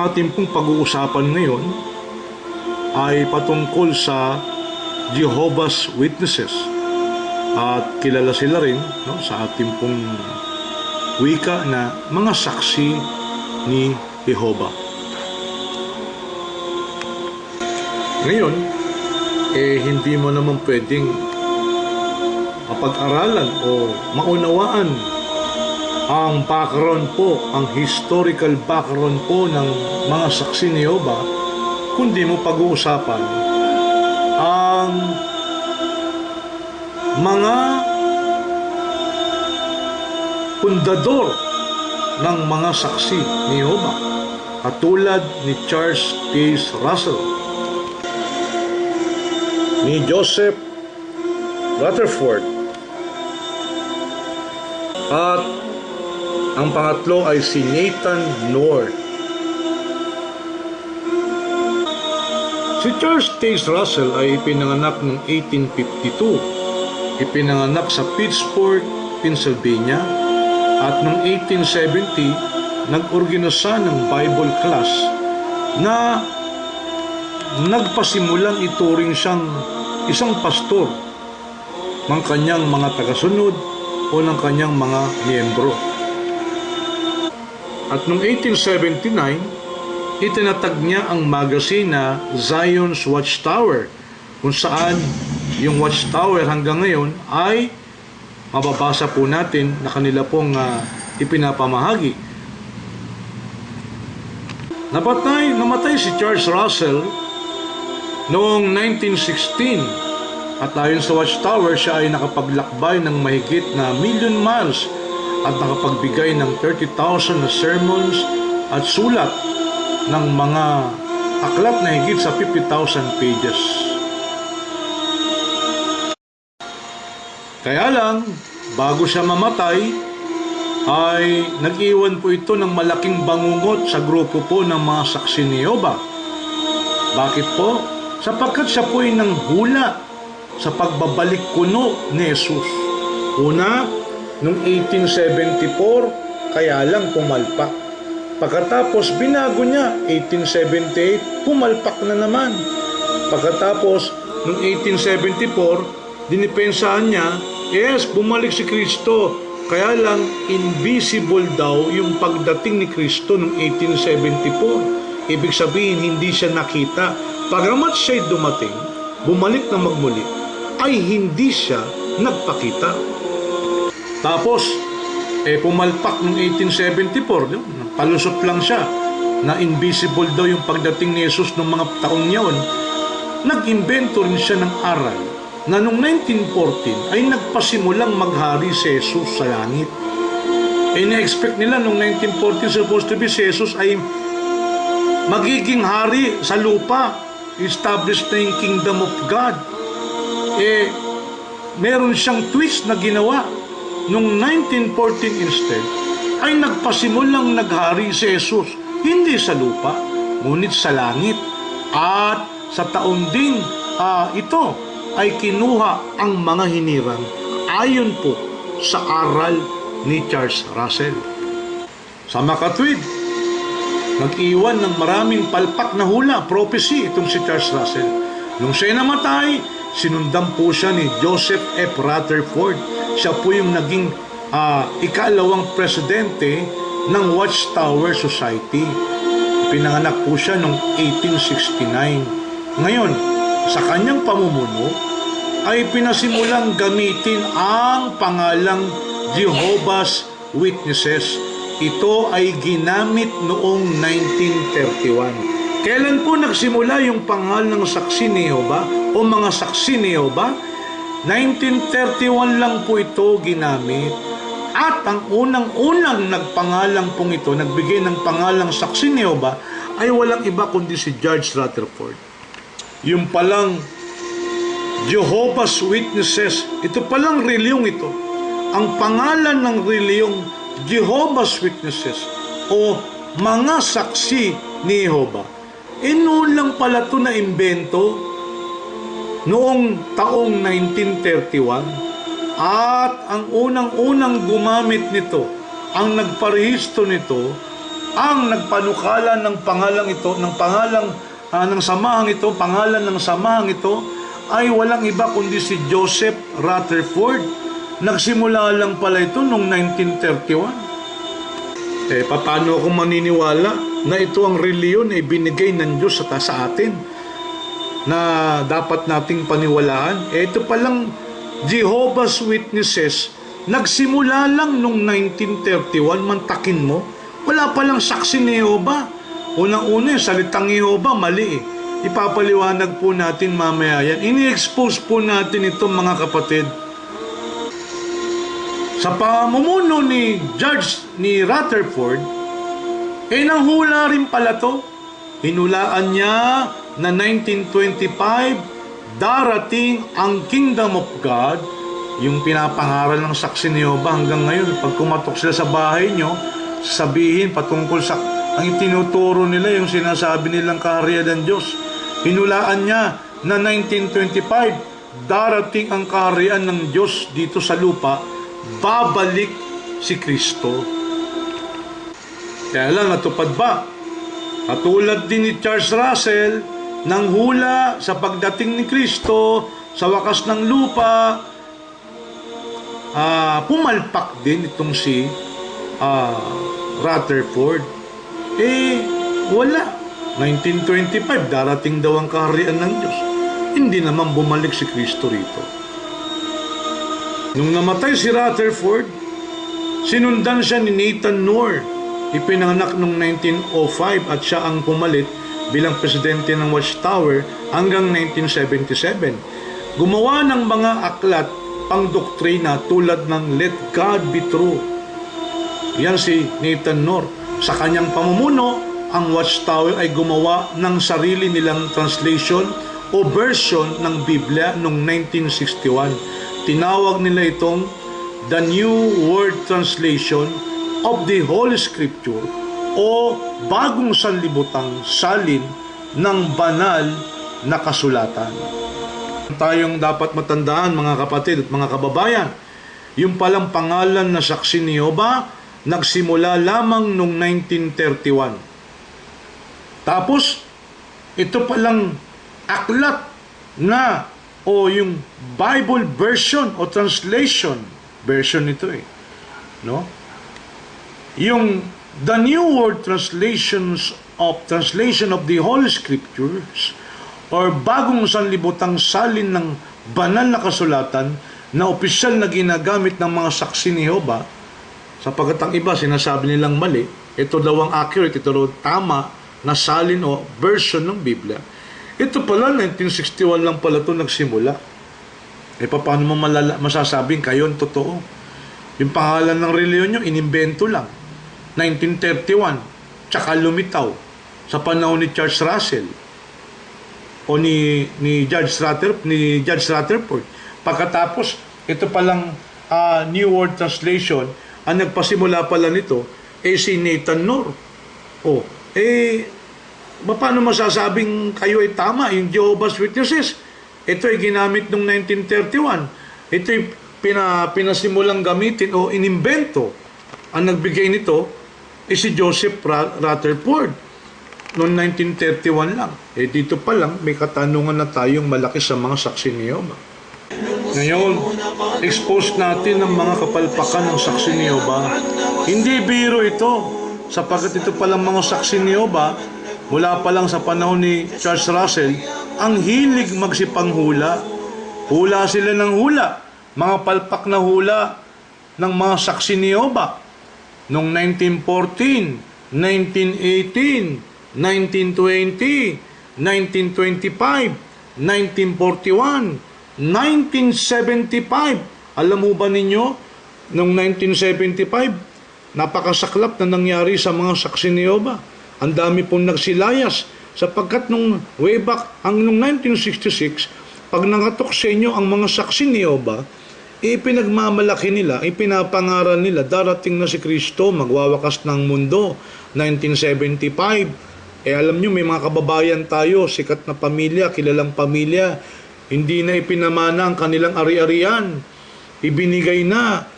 ating pong pag-uusapan ngayon ay patungkol sa Jehovah's Witnesses. At kilala sila rin sa ating pong wika na mga saksi ni Jehovah. Ngayon, hindi mo naman pwedeng mapag-aralan o maunawaan ang background po, ang historical background po ng mga saksi ni Jehovah, kundi mo pag-uusapan ang mga pundador ng mga saksi ni Jehovah, katulad ni Charles Taze Russell, ni Joseph Rutherford, at ang pangatlo ay si Nathan North. Si Charles Taze Russell ay ipinanganak noong 1852. Ipinanganak sa Pittsburgh, Pennsylvania, at noong 1870 nag-organisa siya ng Bible class na nagpasimulang ituring siyang isang pastor ng kanyang mga tagasunod o ng kanyang mga miyembro. At noong 1879, itinatag niya ang magazine na Zion's Watchtower, kung saan yung Watchtower hanggang ngayon ay mababasa po natin na kanila pong ipinapamahagi. Namatay si Charles Russell noong 1916 at ayon sa Watchtower, siya ay nakapaglakbay ng mahigit na 1,000,000 miles at nakapagbigay ng 30,000 na sermons at sulat ng mga aklat na higit sa 50,000 pages. Kaya lang, bago siya mamatay, ay nag-iwan po ito ng malaking bangungot sa grupo po ng mga saksi ni Jehovah. Bakit po? Sapagkat siya po ay nanghula sa pagbabalik kuno ni Jesus. Una, noong 1874, kaya lang pumalpak. Pagkatapos binago niya, 1878, pumalpak na naman. Pagkatapos, noong 1874, dinipensahan niya, yes, bumalik si Kristo. Kaya lang, invisible daw yung pagdating ni Kristo noong 1874. Ibig sabihin, hindi siya nakita. Pagamat siya'y dumating, bumalik na magmuli, ay hindi siya nagpakita. Tapos, pumalpak noong 1874, palusot lang siya na invisible daw yung pagdating ni Jesus noong mga taong yun. Nag-invento rin siya ng aral na noong 1914 ay nagpasimulang maghari si Jesus sa langit. Na-expect nila noong 1914 supposed to be si Jesus ay magiging hari sa lupa, establish na yung kingdom of God. Meron siyang twist na ginawa. Noong 1914 instead, ay nagpasimulang naghari si Jesus, hindi sa lupa, ngunit sa langit. At sa taon ding ito ay kinuha ang mga hinirang ayon po sa aral ni Charles Russell. Sa makatwid, nag-iwan ng maraming palpak na hula, prophecy, itong si Charles Russell. Nung siya namatay, sinundan po siya ni Joseph F. Rutherford. Siya po yung naging ikalawang presidente ng Watchtower Society. Pinanganak po siya noong 1869. Ngayon, sa kanyang pamumuno, ay pinasimulang gamitin ang pangalang Jehovah's Witnesses. Ito ay ginamit noong 1931. Kailan po nagsimula yung pangalan ng saksi ni Jehovah o mga saksi ni Jehovah? 1931 lang po ito ginamit. At ang unang-unang nagpangalang pong ito, nagbigay ng pangalang saksi ni Jehovah, ay walang iba kundi si George Rutherford. Yung palang Jehovah's Witnesses, ito palang reliyong ito. Ang pangalan ng reliyong Jehovah's Witnesses o mga saksi ni Jehovah, noon lang pala ito na imbento noong taong 1931. At ang unang-unang gumamit nito, ang nagparehistro nito, Ang nagpanukala ng pangalang ito, ng samahang ito, pangalan ng samahang ito, ay walang iba kundi si Joseph Rutherford. Nagsimula lang pala ito noong 1931. Paano ako maniniwala na ito ang reliyon na ibinigay ng Diyos sa atin na dapat nating paniwalaan? Ito palang Jehovah's Witnesses, nagsimula lang noong 1931, mantakin mo. Wala palang saksi ni Jehovah. Unang-una yung salitang Jehovah, mali eh. Ipapaliwanag po natin mamaya yan. Ini-expose po natin ito, mga kapatid. Sa pamumuno ni Rutherford, nanghula rin pala to. Hinulaan niya na 1925, darating ang Kingdom of God, yung pinapangaral ng saksi ni Jehovah hanggang ngayon. Pag kumatok sila sa bahay nyo, sabihin patungkol sa ang itinuturo nila, yung sinasabi nilang kaharian ng Diyos. Hinulaan niya na 1925, darating ang kaharian ng Diyos dito sa lupa, babalik si Kristo. Kaya lang, natupad ba? Katulad din ni Charles Russell, nang hula sa pagdating ni Kristo sa wakas ng lupa, pumalpak din itong si Rutherford. Wala. 1925, darating daw ang kaharian ng Diyos. Hindi naman bumalik si Kristo rito. Nung namatay si Rutherford, sinundan siya ni Nathan Knorr. Ipinanganak noong 1905 at siya ang pumalit bilang presidente ng Watchtower hanggang 1977. Gumawa ng mga aklat pang-doktrina tulad ng Let God Be True. Yan si Nathan Knorr. Sa kanyang pamumuno, ang Watchtower ay gumawa ng sarili nilang translation o version ng Biblia noong 1961. Tinawag nila itong The New World Translation of the Holy Scripture o Bagong Sanlibutang Salin ng Banal na Kasulatan. Tayong dapat matandaan, mga kapatid at mga kababayan, yung palang pangalan na saksi ni Jehovah nagsimula lamang noong 1931. Tapos, ito palang aklat na o yung Bible version o translation version ito no? Yung The New World Translation of the Holy Scriptures or Bagong Sanlibutang Salin ng Banal na Kasulatan na opisyal na ginagamit ng mga saksi ni Jehovah, sapagkat ang iba sinasabi nilang mali, ito daw ang accurate, ito daw tama na salin o version ng Biblia. Ito pala, 1961 lang pala ito nagsimula. Paano mo masasabing kayo ang totoo? Yung pangalan ng reliyon nyo, inimbento lang. 1931, tsaka lumitaw sa panahon ni Charles Russell o ni Judge Rutherford. Pagkatapos, ito palang New World Translation, ang nagpasimula pala nito, si Nathan Knorr. Paano masasabing kayo ay tama? Yung Jehovah's Witnesses, ito ay ginamit noong 1931. Ito ay pinasimulang gamitin o inimbento. Ang nagbigay nito si Joseph Rutherford noong 1931 lang. Dito pa lang, may katanungan na tayong malaki sa mga saksi ni Jehovah. Ngayon, expose natin ang mga kapalpakan ng saksi ni Jehovah. Hindi biro ito, sapagkat ito palang mga saksi ni Jehovah, mula pa lang sa panahon ni Charles Russell, ang hilig magsipanghula. Hula sila ng hula, mga palpak na hula ng mga saksi ni Jehovah. Noong 1914, 1918, 1920, 1925, 1941, 1975. Alam mo ba ninyo, noong 1975, napakasaklap na nangyari sa mga saksi ni Jehovah. Ang dami pong nagsilayas sapagkat nung way back noong 1966, pag nangatok sa inyo ang mga saksi ni Jehovah, ipinagmamalaki nila, ipinapangaral nila, darating na si Kristo, magwawakas ng mundo. 1975, alam nyo, may mga kababayan tayo, sikat na pamilya, kilalang pamilya, hindi na ipinamana ang kanilang ari-arian, ibinigay na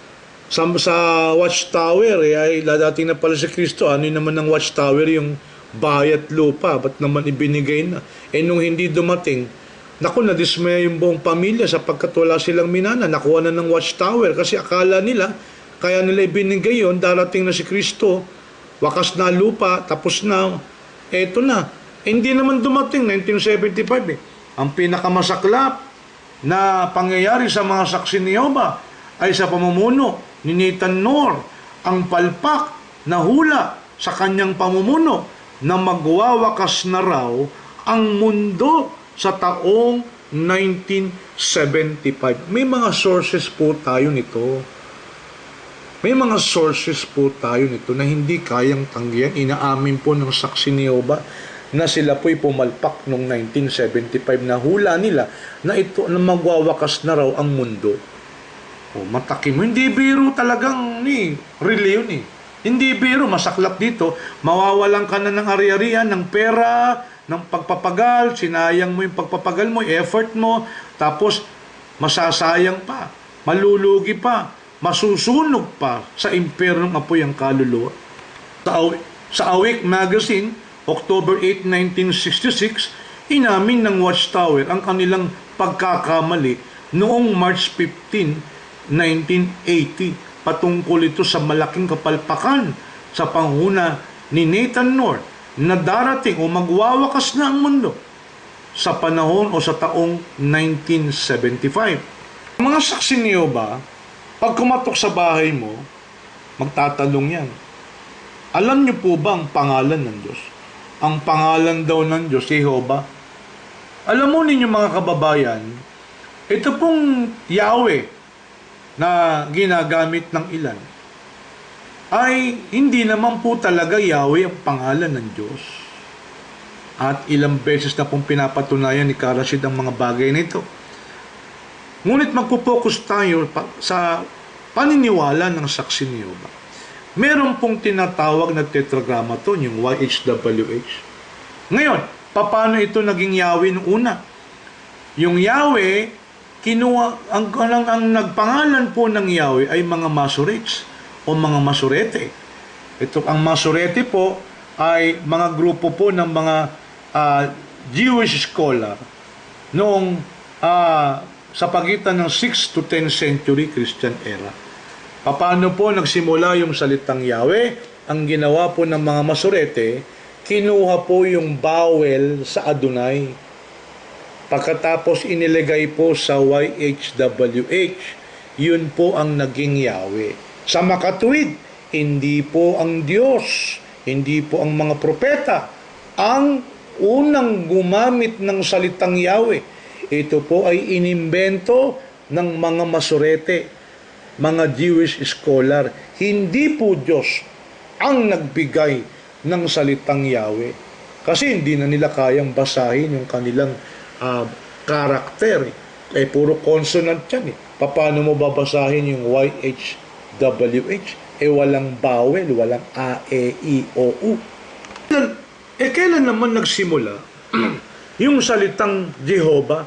Sa watchtower, ay dating na pala si Kristo, ano naman ng watchtower, yung bayat lupa, ba't naman ibinigay na? Nung hindi dumating, naku, nadismaya yung buong pamilya sapagkat wala silang minana, nakuha na ng watchtower kasi akala nila, kaya nila ibinigay yun, darating na si Kristo, wakas na lupa, tapos na, eto na. Hindi naman dumating, 1975 eh. Ang pinakamasaklap na pangyayari sa mga saksi ni Jehovah ay sa pamumuno ni Nathan Knorr, ang palpak na hula sa kanyang pamumuno na magwawakas na raw ang mundo sa taong 1975. May mga sources po tayo nito. May mga sources po tayo nito na hindi kayang tanggihan. Inaamin po ng saksi ni Jehovah na sila po'y pumalpak noong 1975 na hula nila na ito na magwawakas na raw ang mundo. O, matakin mo. Hindi biro talagang really yun eh. Hindi biro, masaklap dito. Mawawalan ka na ng ari-arian, ng pera, ng pagpapagal, sinayang mo yung pagpapagal mo, effort mo, tapos masasayang pa, malulugi pa, masusunog pa sa impyernong apoy ang kaluluwa. Sa Awake Magazine, October 8, 1966, inamin ng Watchtower ang kanilang pagkakamali noong March 15, 1980. Patungkol ito sa malaking kapalpakan sa panghuna ni Nathan Knorr na darating o magwawakas na ang mundo sa panahon o sa taong 1975. Mga saksi ni Jehovah, pag kumatok sa bahay mo, magtatanong yan, alam niyo po ba ang pangalan ng Diyos? Ang pangalan daw ng Diyos, Jehovah. Alam mo ninyo mga kababayan, ito pong Yahweh na ginagamit ng ilan ay hindi naman po talaga Yahweh ang pangalan ng Diyos. At ilang beses na pong pinapatunayan ni Karasid ang mga bagay nito. Ngunit magpo-focus tayo sa paniniwala ng saksi ni Jehovah. Meron pong tinatawag na tetragrammaton, yung YHWH. Ngayon, paano ito naging Yahweh nung una? Yung Yahweh, ang nagpangalan po ng Yahweh ay mga Masoretes o mga Masorete. Ito, ang Masorete po ay mga grupo po ng mga Jewish scholar noong sa pagitan ng 6 to 10 century Christian era. Paano po nagsimula yung salitang Yahweh? Ang ginawa po ng mga Masorete, kinuha po yung vowel sa Adonai. Pagkatapos inilagay po sa YHWH, yun po ang naging Yahweh. Sa makatuwid, hindi po ang Diyos, hindi po ang mga propeta, ang unang gumamit ng salitang Yahweh. Ito po ay inimbento ng mga Masorete, mga Jewish scholar. Hindi po Diyos ang nagbigay ng salitang Yahweh. Kasi hindi na nila kayang basahin yung kanilang karakter. Puro consonant yan eh. Paano mo babasahin yung YHWH? Walang vowel, walang A, E, I, O, U. Kailan naman nagsimula yung salitang Jehovah?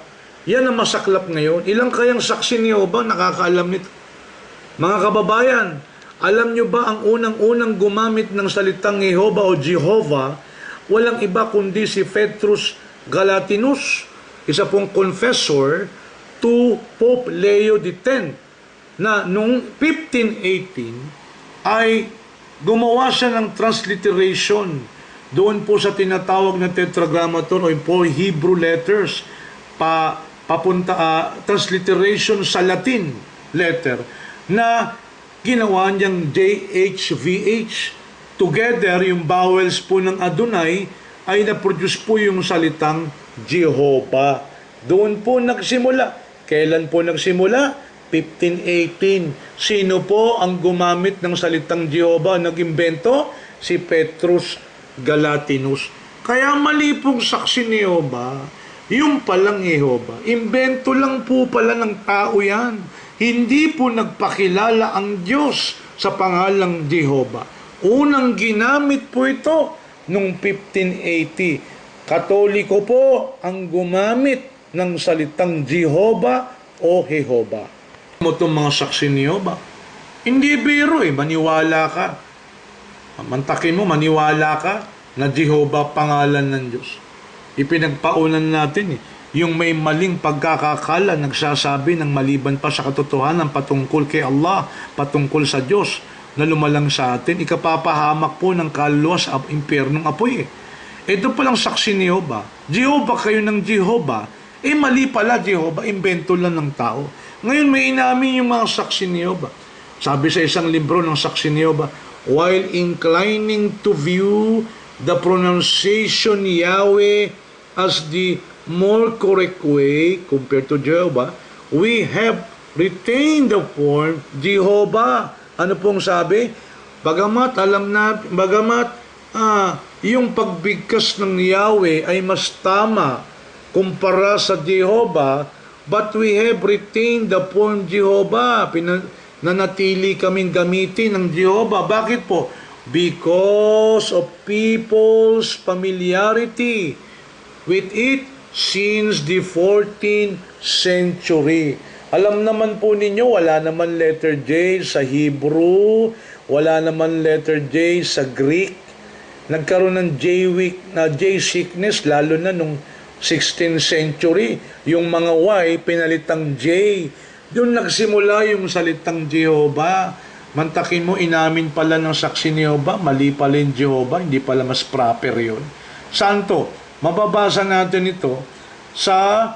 Yan ang masaklap ngayon. Ilang kayang saksi ni Jehovah nakakaalam nito? Mga kababayan, alam nyo ba ang unang-unang gumamit ng salitang Jehovah o Jehovah? Walang iba kundi si Petrus Galatinus, isa pong confessor to Pope Leo X, na noong 1518 ay gumawa siya ng transliteration doon po sa tinatawag na tetragrammaton o po Hebrew letters, transliteration sa Latin letter na ginawa niyang JHVH. Together, yung vowels po ng Adonai ay na-produce po yung salitang Jehovah. Doon po nagsimula. Kailan po nagsimula? 1518. Sino po ang gumamit ng salitang Jehovah nag-imbento? Si Petrus Galatinus. Kaya mali pong saksi ni Jehovah. Yung palang Jehovah, imbento lang po pala ng tao yan. Hindi po nagpakilala ang Diyos sa pangalang Jehovah. Unang ginamit po ito noong 1580. Katoliko po ang gumamit ng salitang Jehovah o Jehovah. Mo itong mga saksi ni Jehovah. Hindi biro maniwala ka. Mantakin mo, maniwala ka na Jehovah pangalan ng Diyos. Ipinagpaunan natin yung may maling pagkakakala, nagsasabi ng maliban pa sa katotohanan patungkol kay Allah, patungkol sa Diyos, na lumalang sa atin, ikapapahamak po ng kaluluwa sa impyernong apoy. Ito palang saksi ni Jehovah. Jehovah kayo ng Jehovah. Mali pala Jehovah, invento lang ng tao. Ngayon may inamin yung mga saksi ni Jehovah. Sabi sa isang libro ng saksi ni Jehovah, while inclining to view the pronunciation Yahweh as the more correct way compared to Jehovah, we have retained the form Jehovah. Ano pong sabi? Bagamat yung pagbigkas ng Yahweh ay mas tama kumpara sa Jehovah, but we have retained the form Jehovah. Nanatili kaming gamitin ng Jehovah. Bakit po? Because of people's familiarity with it since the 14th century. Alam naman po ninyo, wala naman letter J sa Hebrew, wala naman letter J sa Greek. Nagkaroon ng J-sickness, lalo na nung 16th century. Yung mga Y, pinalitang J. Doon nagsimula yung salitang Jehovah. Mantakin mo, inamin pala ng saksi ni Jehovah, mali pala yung Jehovah, hindi pala mas proper yun. Santo, mababasa natin ito sa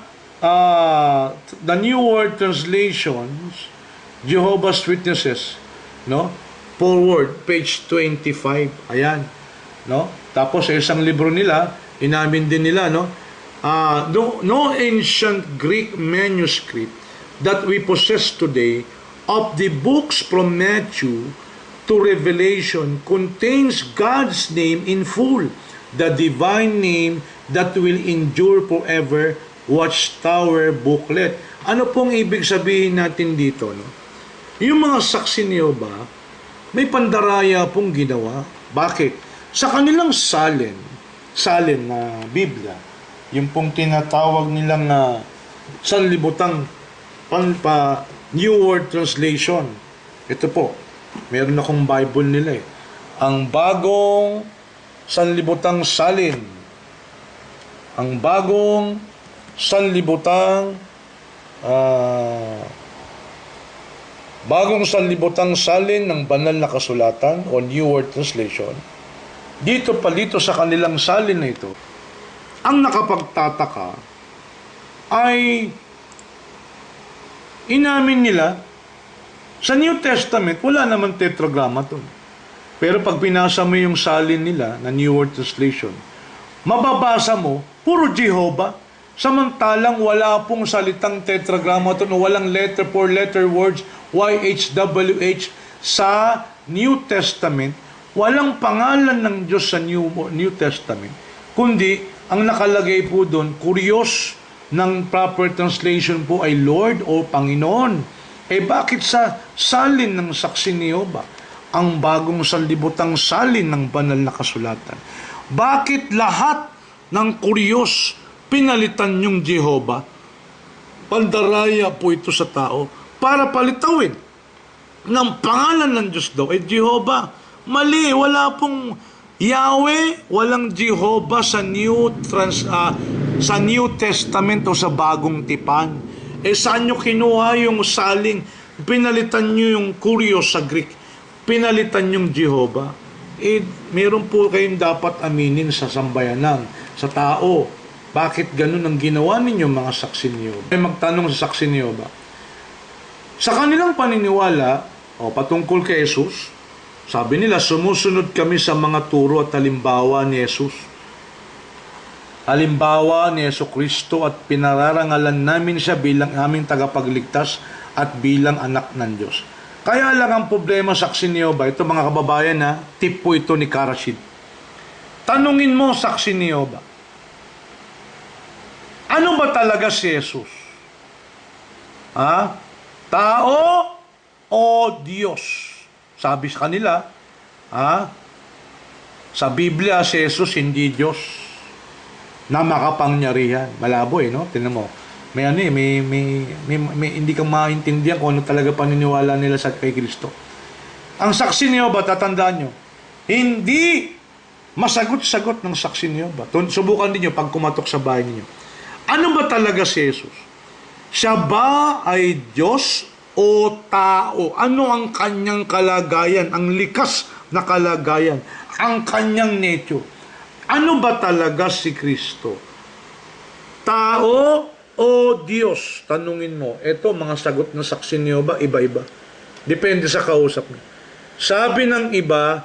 the New World Translations, Jehovah's Witnesses, no? Forward, page 25. Ayan, no? Tapos sa isang libro nila, inamin din nila, no? No ancient Greek manuscript that we possess today of the books from Matthew to Revelation contains God's name in full, the divine name that will endure forever. Watchtower booklet. Ano pong ibig sabihin natin dito? No? Yung mga saksi ni Jehovah, may pandaraya pong ginawa. Bakit? Sa kanilang salin na Biblia, yung pong tinatawag nilang sanlibutang New World Translation. Ito po, meron akong Bible nila Ang bagong sanlibutang salin. Ang bagong sanlibutang salin ng banal na kasulatan o New World Translation. Dito sa kanilang salin na ito, ang nakapagtataka ay inamin nila sa New Testament wala naman tetragrammaton. Pero pag pinasa mo yung salin nila na New World Translation, mababasa mo puro Jehovah. Samantalang wala pong salitang tetragrammaton o walang letter for letter words YHWH sa New Testament. Walang pangalan ng Diyos sa New Testament, kundi ang nakalagay po doon, kurios ng proper translation po ay Lord o Panginoon. Bakit sa salin ng saksi ni Jehovah, ang bagong sanlibutang salin ng banal na kasulatan? Bakit lahat ng kurios pinalitan yung Jehovah? Pandaraya po ito sa tao para palitawin ng pangalan ng Diyos daw ay Jehovah. Mali, wala pong Yahweh, walang Jehovah sa New Testament o sa Bagong Tipan. Saan nyo kinuha yung saling? Pinalitan nyo yung kurios sa Greek. Pinalitan yung Jehovah. Meron po kayong dapat aminin sa sambayanan, sa tao. Bakit ganun ang ginawa ninyo mga saksi ni Jehovah? May magtanong sa saksi ni Jehovah. Sa kanilang paniniwala, patungkol kay Jesus, sabi nila, sumusunod kami sa mga turo at halimbawa ni Jesus. Halimbawa ni Jesucristo at pinararangalan namin siya bilang aming tagapagligtas at bilang anak ng Diyos. Kaya lang ang problema saksi ni Jehovah, ito mga kababayan tip po ito ni Karashid. Tanungin mo saksi ni Jehovah, ano ba talaga si Jesus? Tao o Diyos? Sabi sa kanila, sa Biblia si Jesus hindi Diyos na makapangyarihan. Malabo no? Tingnan mo. May hindi ka maintindihan kung ano talaga paniniwala nila sa kay Kristo. Ang saksi ni Jehovah, tatandaan nyo, hindi masagot-sagot ng saksi ni Jehovah. Subukan ninyo pag kumatok sa bahay ninyo. Ano ba talaga si Jesus? Siya ba ay Diyos o tao? Ano ang kanyang kalagayan? Ang likas na kalagayan? Ang kanyang nature? Ano ba talaga si Kristo? Tao o Diyos? Tanungin mo. Ito, mga sagot ng saksi ni Jehovah, iba-iba. Depende sa kausap mo. Sabi ng iba,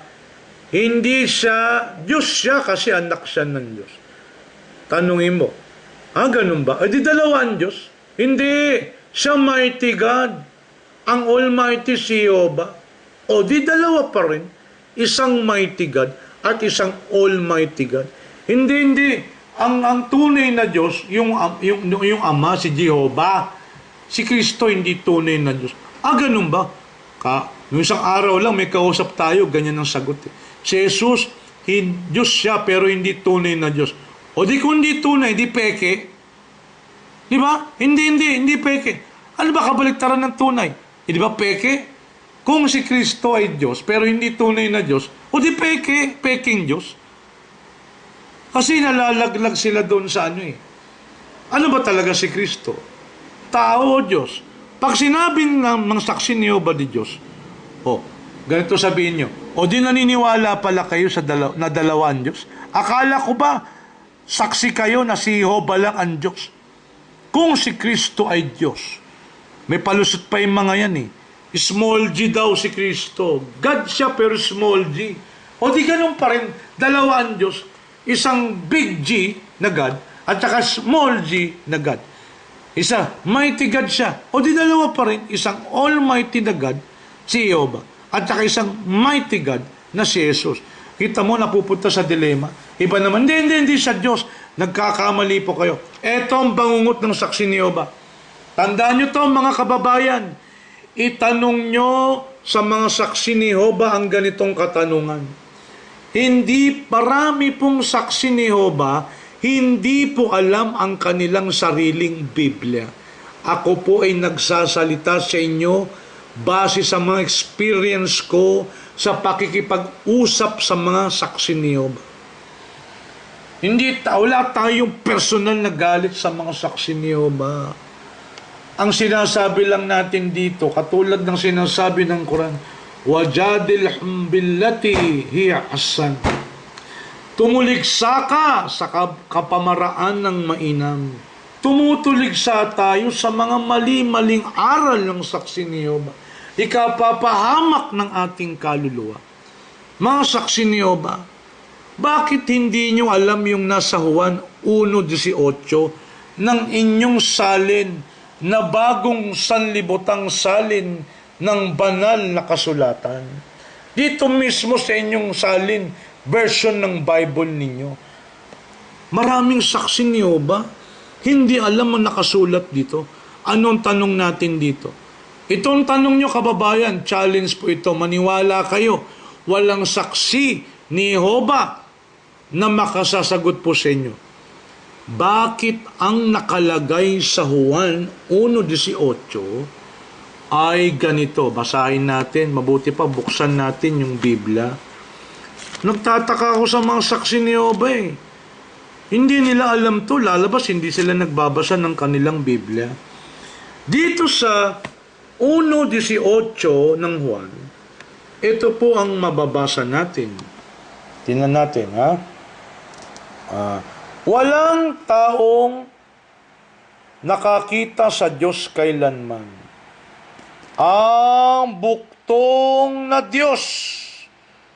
hindi siya, Diyos siya kasi anak siya ng Diyos. Tanungin mo, ganun ba? Di dalawa ang Diyos? Hindi, siya mighty God. Ang Almighty si Jehovah. Di dalawa pa rin. Isang mighty God at isang Almighty God. Hindi. Ang tunay na Diyos, yung Ama, si Jehovah. Si Kristo hindi tunay na Diyos. Ganun ba? Noong isang araw lang, may kausap tayo, ganyan ang sagot. Si Jesus, Diyos siya, pero hindi tunay na Diyos. Kung hindi tunay, di peke. Di ba? Hindi peke. Ano ba kabaliktaran ng tunay? Di ba peke? Kung si Kristo ay Diyos, pero hindi tunay na Diyos, di peke, peking Diyos. Kasi nalalaglag sila doon sa ano. Ano ba talaga si Kristo? Tao o Diyos? Pag sinabing ng saksi ni Jehovah di Diyos, ganito sabihin nyo, di naniniwala pala kayo na dalawang Diyos? Akala ko ba, saksi kayo na si Jehovah lang ang Diyos? Kung si Kristo ay Diyos, may palusot pa yung mga yan Small g daw si Kristo. God siya pero small g. Di ganun pa rin, dalawa ang Diyos. Isang big G na God at saka small g na God. Isa, mighty God siya. Di dalawa pa rin, isang almighty na God, si Jehovah. At saka isang mighty God na si Jesus. Kita mo, napupunta sa dilema. Iba naman, hindi siya Diyos. Nagkakamali po kayo. Ito ang bangungot ng saksi ni Jehovah. Tandaan nyo to, mga kababayan. Itanong nyo sa mga saksi ni Jehovah ang ganitong katanungan. Hindi parami pong saksi ni Jehovah, hindi po alam ang kanilang sariling Biblia. Ako po ay nagsasalita sa inyo base sa mga experience ko sa pakikipag-usap sa mga saksi ni Jehovah. Wala tayong personal na galit sa mga saksi ni Jehovah. Ang sinasabi lang natin dito, katulad ng sinasabi ng Quran, wajadilhum billati hiya ahsan. Tumuligsa ka sa kapamaraan ng mainam. Tumutuligsa tayo sa mga mali-maling aral ng saksi ni Jehovah. Ikapapahamak ng ating kaluluwa. Mga saksi ni Jehovah, bakit hindi nyo alam yung nasa Juan 1:18 ng inyong salin na bagong sanlibutang salin ng banal na kasulatan? Dito mismo sa inyong salin, version ng Bible ninyo. Maraming saksi ni Jehovah, hindi alam ang nakasulat dito. Anong tanong natin dito? Itong tanong nyo, kababayan, challenge po ito. Maniwala kayo, walang saksi ni Jehovah na makasasagot po sa inyo. Bakit ang nakalagay sa Juan 1:18 ay ganito? Basahin natin, mabuti pa buksan natin yung Biblia. Nagtataka ako sa mga saksi ni Jehovah Hindi nila alam to, lalabas, hindi sila nagbabasa ng kanilang Biblia. Dito sa 1:18 ng Juan, ito po ang mababasa natin. Tingnan natin, walang taong nakakita sa Diyos kailanman. Ang buktong na Diyos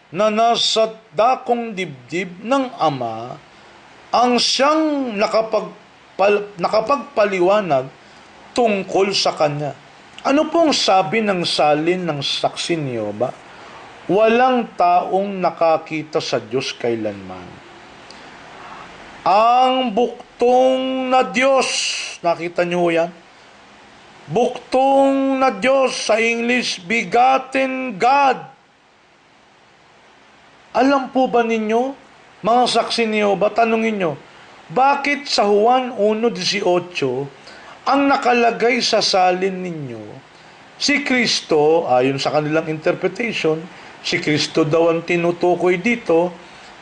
na nasa dakong dibdib ng Ama ang siyang nakapagpaliwanag tungkol sa Kanya. Ano pong sabi ng salin ng saksi ni Jehovah? Walang taong nakakita sa Diyos kailanman. Ang buktong na Diyos, nakita niyo yan? Buktong na Diyos, sa English, begotten God. Alam po ba ninyo, mga saksi ni Jehovah, tanungin nyo, bakit sa Juan 1:18, ang nakalagay sa salin ninyo, Si Kristo, ayon sa kanilang interpretation, si Kristo daw ang tinutukoy dito,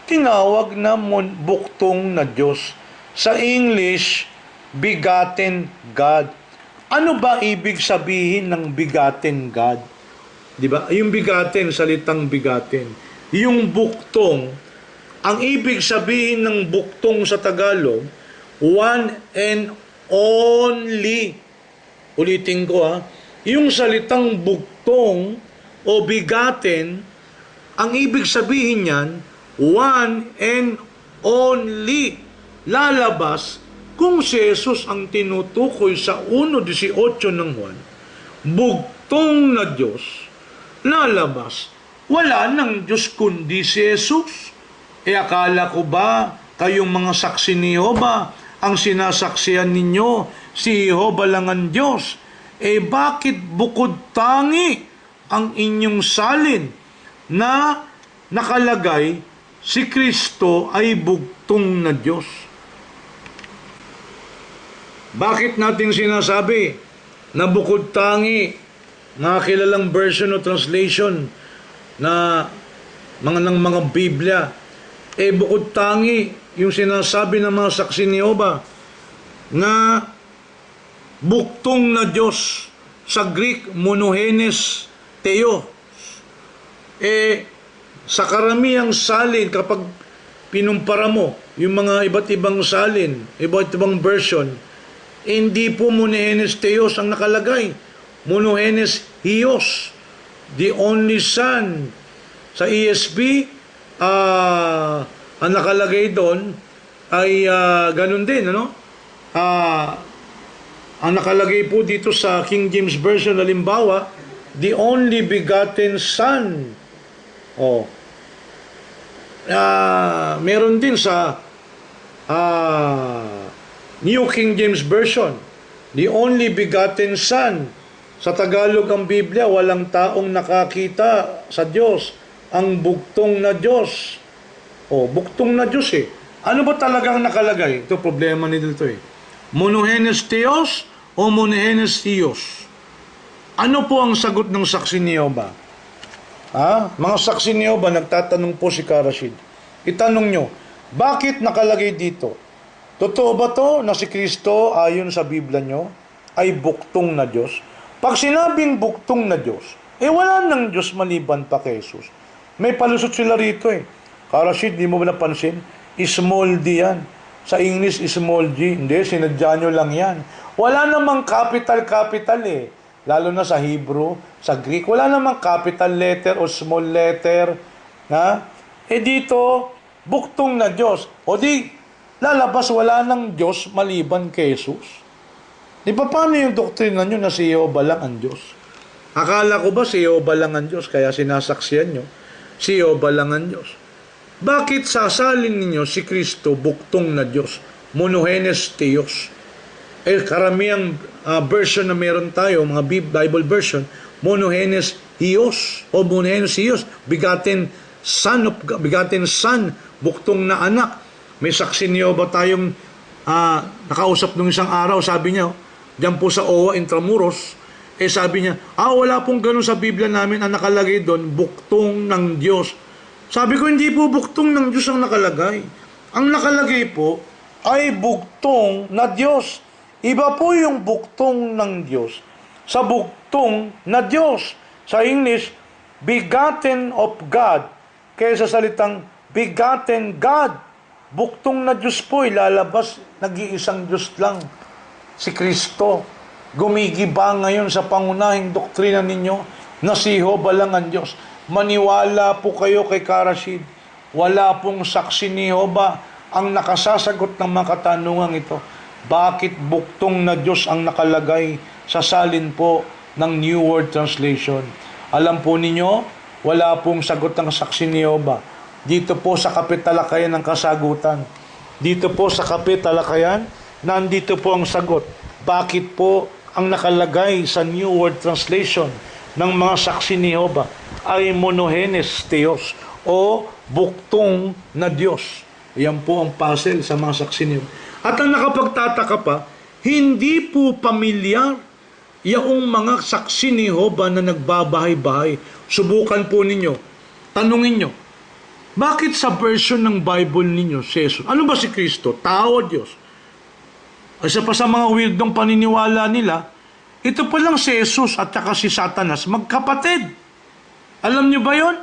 tinawag na buktong na Diyos. Sa English, begotten God. Ano ba ibig sabihin ng begotten God? Di ba? Yung begotten, salitang begotten. Yung buktong, ang ibig sabihin ng buktong sa Tagalog, one and only. Ulitin ko yung salitang buktong o begotten, ang ibig sabihin niyan, one and only. Lalabas kung si Jesus ang tinutukoy sa 1:18 ng Juan, bugtong na Diyos, lalabas, wala nang Diyos kundi si Jesus. Akala ko ba kayong mga saksi ni Jehova ang sinasaksihan ninyo si Jehova lang ang Diyos? Bakit bukod tangi ang inyong salin na nakalagay si Kristo ay bugtong na Diyos? Bakit natin sinasabi na bukod tangi, mga kilalang version o translation na mga Biblia, bukod tangi yung sinasabi ng mga saksi ni Jehova na buktong na Diyos, sa Greek, monogenes theo. Sa karamihang salin, kapag pinumpara mo yung mga iba't ibang salin, iba't ibang version, hindi po monogenes theos ang nakalagay. Monogenes Hios, the only Son. Sa ESV, ang nakalagay doon ay ganun din, ang nakalagay po dito sa King James Version, halimbawa, the only begotten Son. Meron din sa New King James Version, the only begotten Son. Sa Tagalog ang Biblia, walang taong nakakita sa Diyos, ang bugtong na Diyos. Bugtong na Diyos Ano ba talagang nakalagay? Ito problema nito Monogenes Theos o monogenes Theos? Ano po ang sagot ng saksi ni Jehova? Mga saksi ni Jehova, nagtatanong po si Karashid. Itanong nyo, bakit nakalagay dito? Totoo ba to na si Kristo ayon sa Biblia nyo ay buktong na Diyos? Pag sinabing buktong na Diyos, wala nang Diyos maliban pa kay Jesus. May palusot sila rito Karashid, di mo ba napansin? Small d yan. Sa English, small g. Hindi, sinadya nyo lang yan. Wala namang capital Lalo na sa Hebrew, sa Greek, wala namang capital letter o small letter. Dito, buktong na Diyos. O di, lalabas wala ng Diyos maliban kay Jesus. Di ba paano yung doktrina nyo na si Jehova lang ang Diyos? Akala ko ba si Jehova lang ang Diyos, kaya sinasaksiyan nyo, si Jehova lang ang Diyos. Bakit sasalin ninyo si Kristo buktong na Diyos? Monogenes Theos. Karamihang version na meron tayo, mga Bible version, monogenes Hios o monogenes Hios, begotten Son, buktong na anak. May saksi niyo ba tayong nakausap nung isang araw, sabi niya, diyan po sa OWA Intramuros, sabi niya, wala pong ganun sa Biblia namin, ang nakalagay doon, buktong ng Diyos. Sabi ko, hindi po buktong ng Diyos ang nakalagay. Ang nakalagay po ay buktong na Diyos. Iba po yung buktong ng Diyos sa buktong na Diyos. Sa English, begotten of God. Kaya sa salitang begotten God, buktong na Diyos po, ilalabas, nag-iisang Diyos lang, si Kristo. Gumigiba ngayon sa pangunahing doktrina ninyo na si Jehova lang ang Diyos. Maniwala po kayo kay Karashid. Wala pong saksi ni Jehova ang nakasasagot ng mga katanungan ito. Bakit buktong na Diyos ang nakalagay sa salin po ng New World Translation? Alam po ninyo, wala pong sagot ng saksi ni Jehova. Dito po sa kapitalakayan ng kasagutan. Dito po sa kapitalakayan, nandito po ang sagot. Bakit po ang nakalagay sa New World Translation ng mga saksi ni Jehova ay monogenes Theos o buktong na Diyos? Yan po ang puzzle sa mga saksi ni Jehova. At ang nakapagtataka pa, hindi po pamilyar Yaong mga saksi ni Jehovah na nagbabahay-bahay, subukan po ninyo, tanungin nyo, bakit sa version ng Bible ninyo, si Jesus, ano ba si Kristo? Tao o Diyos? Isa pa sa mga weirdong paniniwala nila, ito pa lang si Jesus at saka si Satanas, magkapatid. Alam niyo ba yon?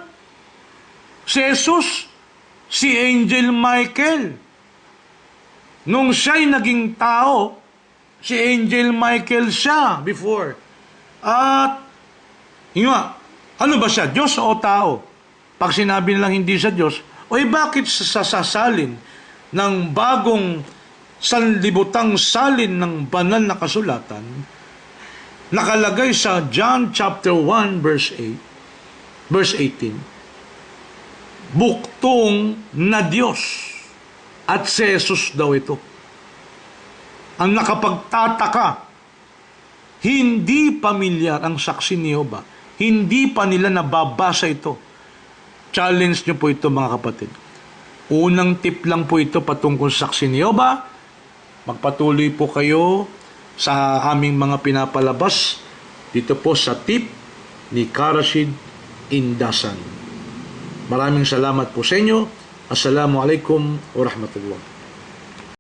Si Jesus, si Angel Michael. Nung siya'y naging tao, si Angel Michael siya before. At, yun nga, ano ba siya? Diyos o tao? Pag sinabi nilang hindi siya Diyos, bakit sasalin ng bagong sanlibutang salin ng banal na kasulatan, nakalagay sa John chapter 1 verse 18, buktong na Diyos at si Jesus daw ito. Ang nakapagtataka, hindi pamilyar ang saksi ni Jehovah. Hindi pa nila nababasa ito. Challenge nyo po ito mga kapatid. Unang tip lang po ito patungkol sa saksi ni Jehovah. Magpatuloy po kayo sa aming mga pinapalabas dito po sa tip ni Karashid Indasan. Maraming salamat po sa inyo. Assalamualaikum warahmatullahi.